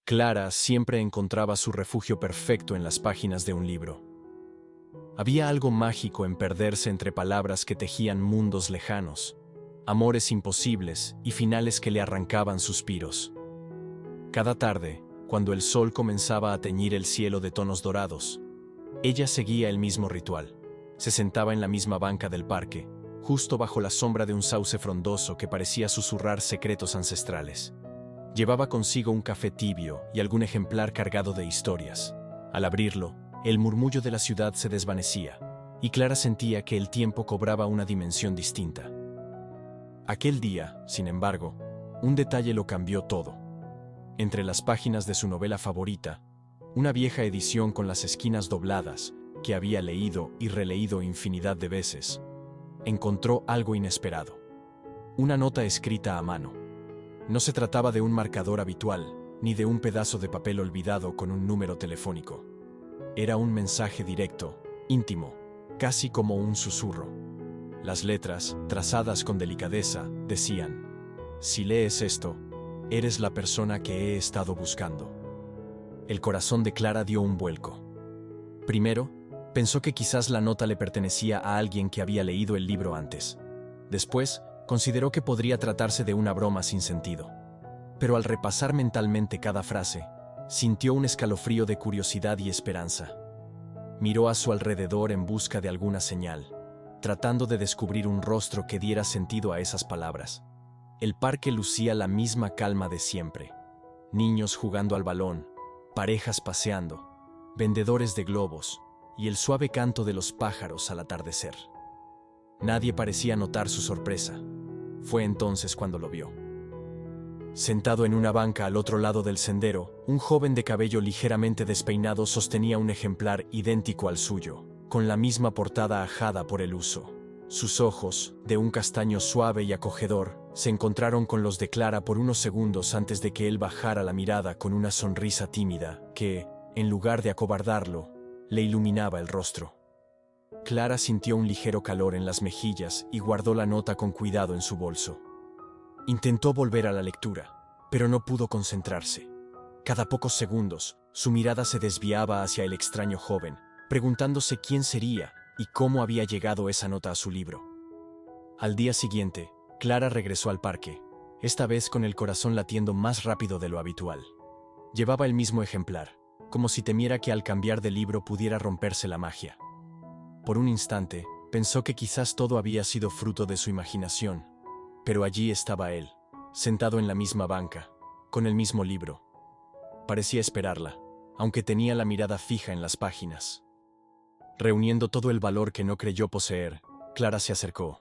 Clara siempre encontraba su refugio perfecto en las páginas de un libro. Había algo mágico en perderse entre palabras que tejían mundos lejanos, amores imposibles y finales que le arrancaban suspiros. Cada tarde, cuando el sol comenzaba a teñir el cielo de tonos dorados, ella seguía el mismo ritual. Se sentaba en la misma banca del parque, justo bajo la sombra de un sauce frondoso que parecía susurrar secretos ancestrales. Llevaba consigo un café tibio y algún ejemplar cargado de historias. Al abrirlo, el murmullo de la ciudad se desvanecía, y Clara sentía que el tiempo cobraba una dimensión distinta. Aquel día, sin embargo, un detalle lo cambió todo. Entre las páginas de su novela favorita, una vieja edición con las esquinas dobladas, que había leído y releído infinidad de veces, encontró algo inesperado. Una nota escrita a mano. No se trataba de un marcador habitual, ni de un pedazo de papel olvidado con un número telefónico. Era un mensaje directo, íntimo, casi como un susurro. Las letras, trazadas con delicadeza, decían: «Si lees esto, eres la persona que he estado buscando». El corazón de Clara dio un vuelco. Primero, pensó que quizás la nota le pertenecía a alguien que había leído el libro antes. Después, consideró que podría tratarse de una broma sin sentido. Pero al repasar mentalmente cada frase, sintió un escalofrío de curiosidad y esperanza. Miró a su alrededor en busca de alguna señal, tratando de descubrir un rostro que diera sentido a esas palabras. El parque lucía la misma calma de siempre. Niños jugando al balón, parejas paseando, vendedores de globos y el suave canto de los pájaros al atardecer. Nadie parecía notar su sorpresa. Fue entonces cuando lo vio. Sentado en una banca al otro lado del sendero, un joven de cabello ligeramente despeinado sostenía un ejemplar idéntico al suyo, con la misma portada ajada por el uso. Sus ojos, de un castaño suave y acogedor, se encontraron con los de Clara por unos segundos antes de que él bajara la mirada con una sonrisa tímida que, en lugar de acobardarlo, le iluminaba el rostro. Clara sintió un ligero calor en las mejillas y guardó la nota con cuidado en su bolso. Intentó volver a la lectura, pero no pudo concentrarse. Cada pocos segundos, su mirada se desviaba hacia el extraño joven, preguntándose quién sería y cómo había llegado esa nota a su libro. Al día siguiente, Clara regresó al parque, esta vez con el corazón latiendo más rápido de lo habitual. Llevaba el mismo ejemplar, como si temiera que al cambiar de libro pudiera romperse la magia. Por un instante, pensó que quizás todo había sido fruto de su imaginación, pero allí estaba él, sentado en la misma banca, con el mismo libro. Parecía esperarla, aunque tenía la mirada fija en las páginas. Reuniendo todo el valor que no creyó poseer, Clara se acercó.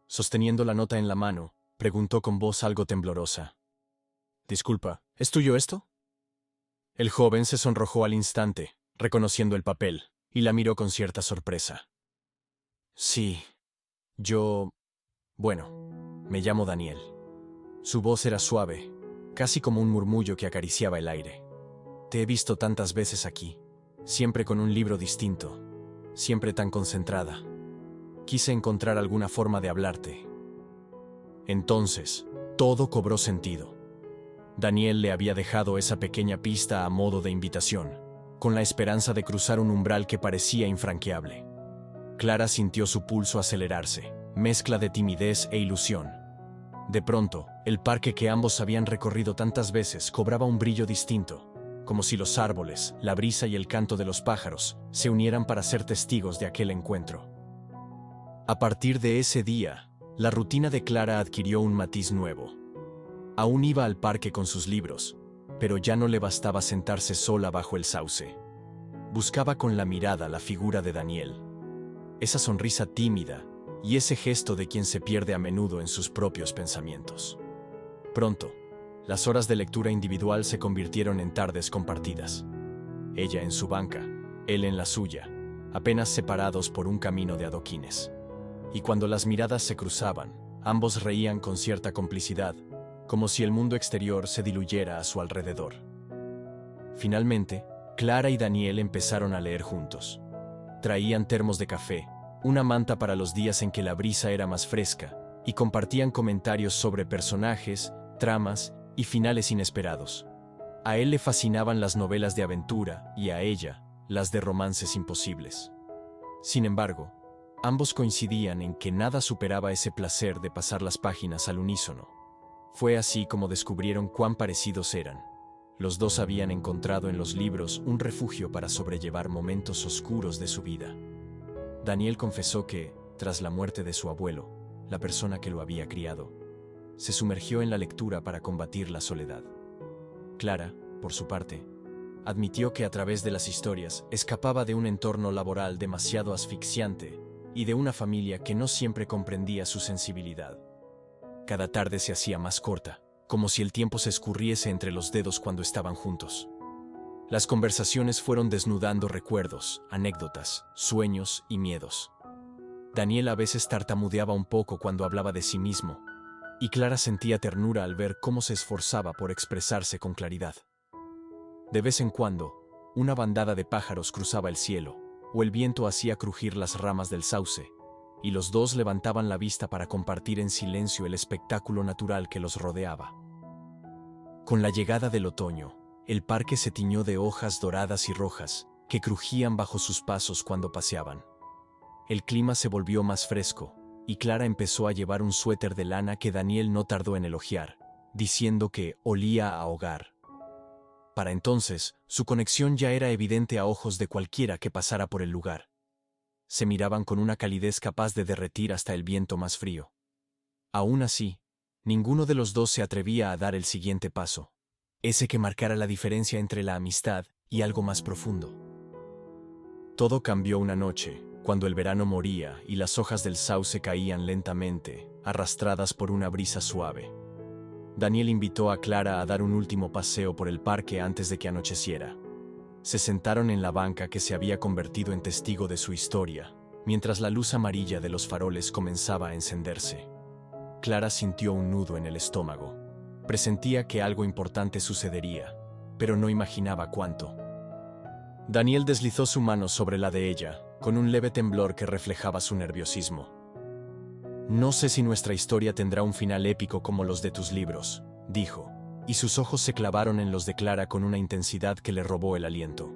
Sosteniendo la nota en la mano, preguntó con voz algo temblorosa: «Disculpa, ¿es tuyo esto?». El joven se sonrojó al instante, reconociendo el papel, y la miró con cierta sorpresa. «Sí, bueno, me llamo Daniel». Su voz era suave, casi como un murmullo que acariciaba el aire. «Te he visto tantas veces aquí, siempre con un libro distinto, siempre tan concentrada. Quise encontrar alguna forma de hablarte». Entonces, todo cobró sentido. Daniel le había dejado esa pequeña pista a modo de invitación, con la esperanza de cruzar un umbral que parecía infranqueable. Clara sintió su pulso acelerarse, mezcla de timidez e ilusión. De pronto, el parque que ambos habían recorrido tantas veces cobraba un brillo distinto, como si los árboles, la brisa y el canto de los pájaros se unieran para ser testigos de aquel encuentro. A partir de ese día, la rutina de Clara adquirió un matiz nuevo. Aún iba al parque con sus libros, pero ya no le bastaba sentarse sola bajo el sauce. Buscaba con la mirada la figura de Daniel, esa sonrisa tímida y ese gesto de quien se pierde a menudo en sus propios pensamientos. Pronto, las horas de lectura individual se convirtieron en tardes compartidas. Ella en su banca, él en la suya, apenas separados por un camino de adoquines. Y cuando las miradas se cruzaban, ambos reían con cierta complicidad, como si el mundo exterior se diluyera a su alrededor. Finalmente, Clara y Daniel empezaron a leer juntos. Traían termos de café, una manta para los días en que la brisa era más fresca, y compartían comentarios sobre personajes, tramas y finales inesperados. A él le fascinaban las novelas de aventura y a ella, las de romances imposibles. Sin embargo, ambos coincidían en que nada superaba ese placer de pasar las páginas al unísono. Fue así como descubrieron cuán parecidos eran. Los dos habían encontrado en los libros un refugio para sobrellevar momentos oscuros de su vida. Daniel confesó que, tras la muerte de su abuelo, la persona que lo había criado, se sumergió en la lectura para combatir la soledad. Clara, por su parte, admitió que a través de las historias escapaba de un entorno laboral demasiado asfixiante y de una familia que no siempre comprendía su sensibilidad. Cada tarde se hacía más corta, como si el tiempo se escurriese entre los dedos cuando estaban juntos. Las conversaciones fueron desnudando recuerdos, anécdotas, sueños y miedos. Daniel a veces tartamudeaba un poco cuando hablaba de sí mismo, y Clara sentía ternura al ver cómo se esforzaba por expresarse con claridad. De vez en cuando, una bandada de pájaros cruzaba el cielo, o el viento hacía crujir las ramas del sauce, y los dos levantaban la vista para compartir en silencio el espectáculo natural que los rodeaba. Con la llegada del otoño, el parque se tiñó de hojas doradas y rojas, que crujían bajo sus pasos cuando paseaban. El clima se volvió más fresco, y Clara empezó a llevar un suéter de lana que Daniel no tardó en elogiar, diciendo que olía a hogar. Para entonces, su conexión ya era evidente a ojos de cualquiera que pasara por el lugar. Se miraban con una calidez capaz de derretir hasta el viento más frío. Aún así, ninguno de los dos se atrevía a dar el siguiente paso, ese que marcara la diferencia entre la amistad y algo más profundo. Todo cambió una noche, cuando el verano moría y las hojas del sauce caían lentamente, arrastradas por una brisa suave. Daniel invitó a Clara a dar un último paseo por el parque antes de que anocheciera. Se sentaron en la banca que se había convertido en testigo de su historia, mientras la luz amarilla de los faroles comenzaba a encenderse. Clara sintió un nudo en el estómago. Presentía que algo importante sucedería, pero no imaginaba cuánto. Daniel deslizó su mano sobre la de ella, con un leve temblor que reflejaba su nerviosismo. «No sé si nuestra historia tendrá un final épico como los de tus libros», dijo, y sus ojos se clavaron en los de Clara con una intensidad que le robó el aliento.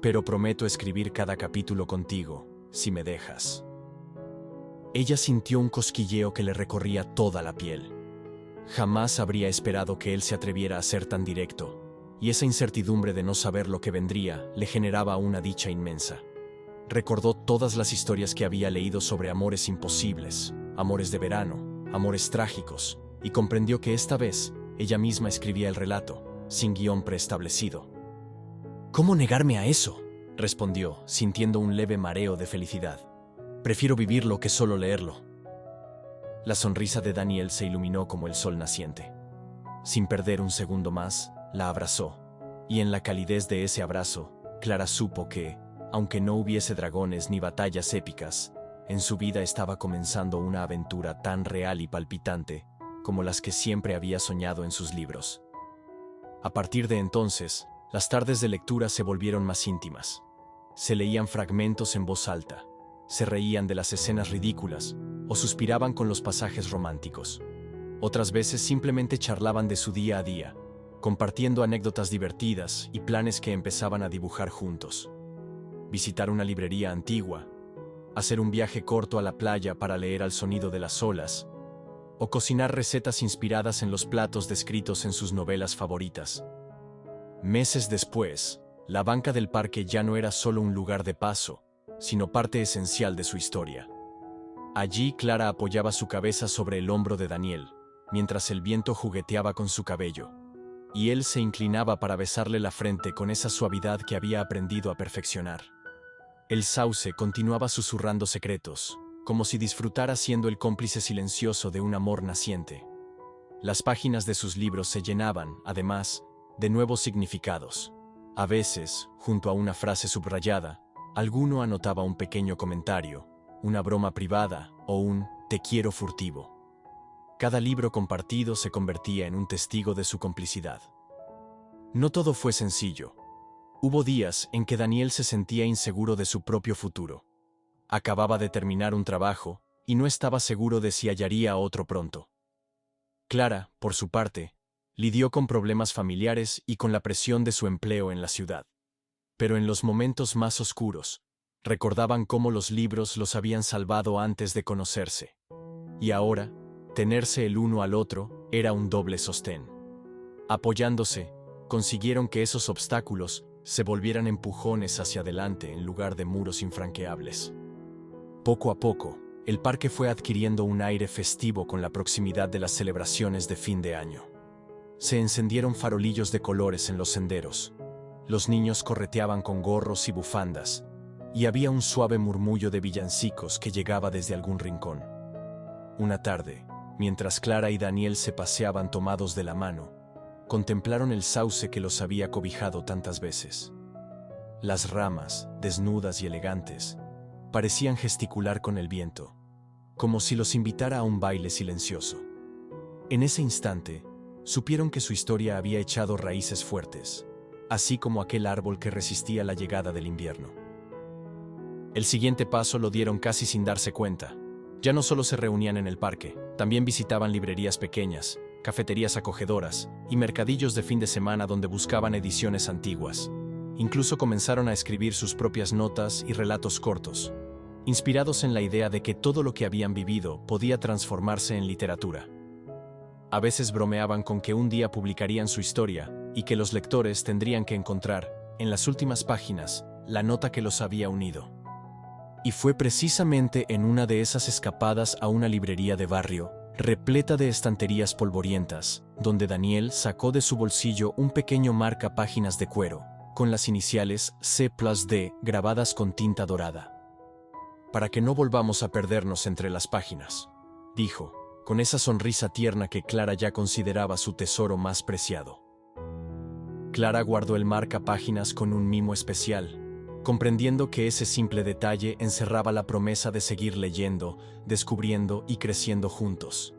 «Pero prometo escribir cada capítulo contigo, si me dejas». Ella sintió un cosquilleo que le recorría toda la piel. Jamás habría esperado que él se atreviera a ser tan directo, y esa incertidumbre de no saber lo que vendría le generaba una dicha inmensa. Recordó todas las historias que había leído sobre amores imposibles, amores de verano, amores trágicos, y comprendió que esta vez ella misma escribía el relato, sin guión preestablecido. «¿Cómo negarme a eso?», respondió, sintiendo un leve mareo de felicidad. «Prefiero vivirlo que solo leerlo». La sonrisa de Daniel se iluminó como el sol naciente. Sin perder un segundo más, la abrazó, y en la calidez de ese abrazo, Clara supo que, aunque no hubiese dragones ni batallas épicas, en su vida estaba comenzando una aventura tan real y palpitante como las que siempre había soñado en sus libros. A partir de entonces, las tardes de lectura se volvieron más íntimas. Se leían fragmentos en voz alta, se reían de las escenas ridículas o suspiraban con los pasajes románticos. Otras veces simplemente charlaban de su día a día, compartiendo anécdotas divertidas y planes que empezaban a dibujar juntos. Visitar una librería antigua, hacer un viaje corto a la playa para leer al sonido de las olas, o cocinar recetas inspiradas en los platos descritos en sus novelas favoritas. Meses después, la banca del parque ya no era solo un lugar de paso, sino parte esencial de su historia. Allí Clara apoyaba su cabeza sobre el hombro de Daniel, mientras el viento jugueteaba con su cabello, y él se inclinaba para besarle la frente con esa suavidad que había aprendido a perfeccionar. El sauce continuaba susurrando secretos, como si disfrutara siendo el cómplice silencioso de un amor naciente. Las páginas de sus libros se llenaban, además, de nuevos significados. A veces, junto a una frase subrayada, alguno anotaba un pequeño comentario, una broma privada o un «te quiero» furtivo. Cada libro compartido se convertía en un testigo de su complicidad. No todo fue sencillo. Hubo días en que Daniel se sentía inseguro de su propio futuro. Acababa de terminar un trabajo y no estaba seguro de si hallaría otro pronto. Clara, por su parte, Lidió con problemas familiares y con la presión de su empleo en la ciudad. Pero en los momentos más oscuros, recordaban cómo los libros los habían salvado antes de conocerse. Y ahora, tenerse el uno al otro era un doble sostén. Apoyándose, consiguieron que esos obstáculos se volvieran empujones hacia adelante en lugar de muros infranqueables. Poco a poco, el parque fue adquiriendo un aire festivo con la proximidad de las celebraciones de fin de año. Se encendieron farolillos de colores en los senderos. Los niños correteaban con gorros y bufandas, y había un suave murmullo de villancicos que llegaba desde algún rincón. Una tarde, mientras Clara y Daniel se paseaban tomados de la mano, contemplaron el sauce que los había cobijado tantas veces. Las ramas, desnudas y elegantes, parecían gesticular con el viento, como si los invitara a un baile silencioso. En ese instante, supieron que su historia había echado raíces fuertes, así como aquel árbol que resistía la llegada del invierno. El siguiente paso lo dieron casi sin darse cuenta. Ya no solo se reunían en el parque, también visitaban librerías pequeñas, cafeterías acogedoras y mercadillos de fin de semana donde buscaban ediciones antiguas. Incluso comenzaron a escribir sus propias notas y relatos cortos, inspirados en la idea de que todo lo que habían vivido podía transformarse en literatura. A veces bromeaban con que un día publicarían su historia y que los lectores tendrían que encontrar, en las últimas páginas, la nota que los había unido. Y fue precisamente en una de esas escapadas a una librería de barrio, repleta de estanterías polvorientas, donde Daniel sacó de su bolsillo un pequeño marcapáginas de cuero, con las iniciales C+D grabadas con tinta dorada. «Para que no volvamos a perdernos entre las páginas», dijo, con esa sonrisa tierna que Clara ya consideraba su tesoro más preciado. Clara guardó el marcapáginas con un mimo especial, comprendiendo que ese simple detalle encerraba la promesa de seguir leyendo, descubriendo y creciendo juntos.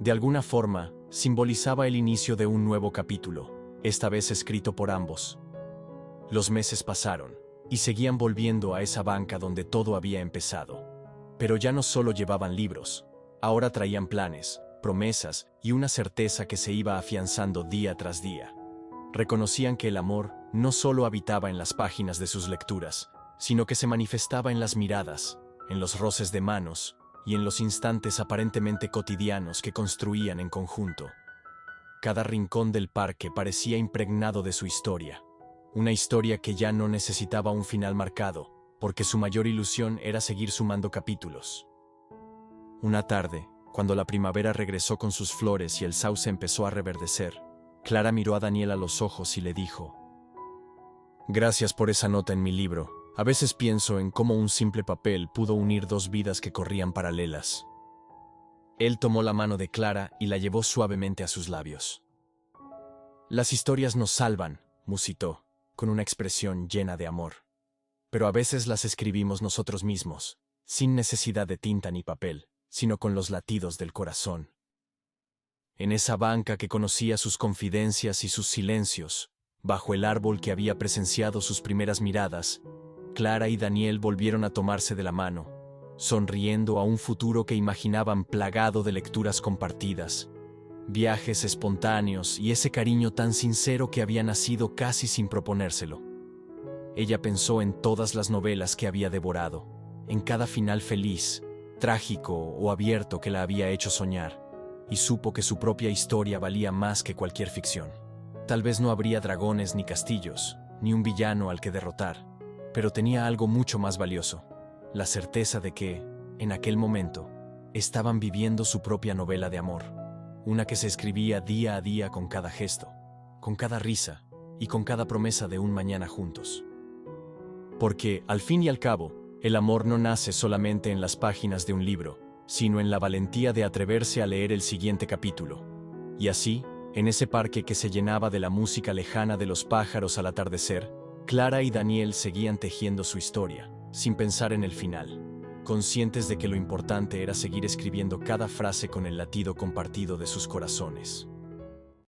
De alguna forma, simbolizaba el inicio de un nuevo capítulo, esta vez escrito por ambos. Los meses pasaron, y seguían volviendo a esa banca donde todo había empezado. Pero ya no solo llevaban libros, ahora traían planes, promesas y una certeza que se iba afianzando día tras día. Reconocían que el amor no solo habitaba en las páginas de sus lecturas, sino que se manifestaba en las miradas, en los roces de manos y en los instantes aparentemente cotidianos que construían en conjunto. Cada rincón del parque parecía impregnado de su historia, una historia que ya no necesitaba un final marcado, porque su mayor ilusión era seguir sumando capítulos. Una tarde, cuando la primavera regresó con sus flores y el sauce empezó a reverdecer, Clara miró a Daniel a los ojos y le dijo: «Gracias por esa nota en mi libro. A veces pienso en cómo un simple papel pudo unir dos vidas que corrían paralelas». Él tomó la mano de Clara y la llevó suavemente a sus labios. «Las historias nos salvan», musitó, con una expresión llena de amor. «Pero a veces las escribimos nosotros mismos, sin necesidad de tinta ni papel, sino con los latidos del corazón». En esa banca que conocía sus confidencias y sus silencios, bajo el árbol que había presenciado sus primeras miradas, Clara y Daniel volvieron a tomarse de la mano, sonriendo a un futuro que imaginaban plagado de lecturas compartidas, viajes espontáneos y ese cariño tan sincero que había nacido casi sin proponérselo. Ella pensó en todas las novelas que había devorado, en cada final feliz, trágico o abierto que la había hecho soñar, y supo que su propia historia valía más que cualquier ficción. Tal vez no habría dragones ni castillos, ni un villano al que derrotar, pero tenía algo mucho más valioso, la certeza de que, en aquel momento, estaban viviendo su propia novela de amor, una que se escribía día a día con cada gesto, con cada risa y con cada promesa de un mañana juntos. Porque, al fin y al cabo, el amor no nace solamente en las páginas de un libro, sino en la valentía de atreverse a leer el siguiente capítulo. Y así, en ese parque que se llenaba de la música lejana de los pájaros al atardecer, Clara y Daniel seguían tejiendo su historia, sin pensar en el final, conscientes de que lo importante era seguir escribiendo cada frase con el latido compartido de sus corazones.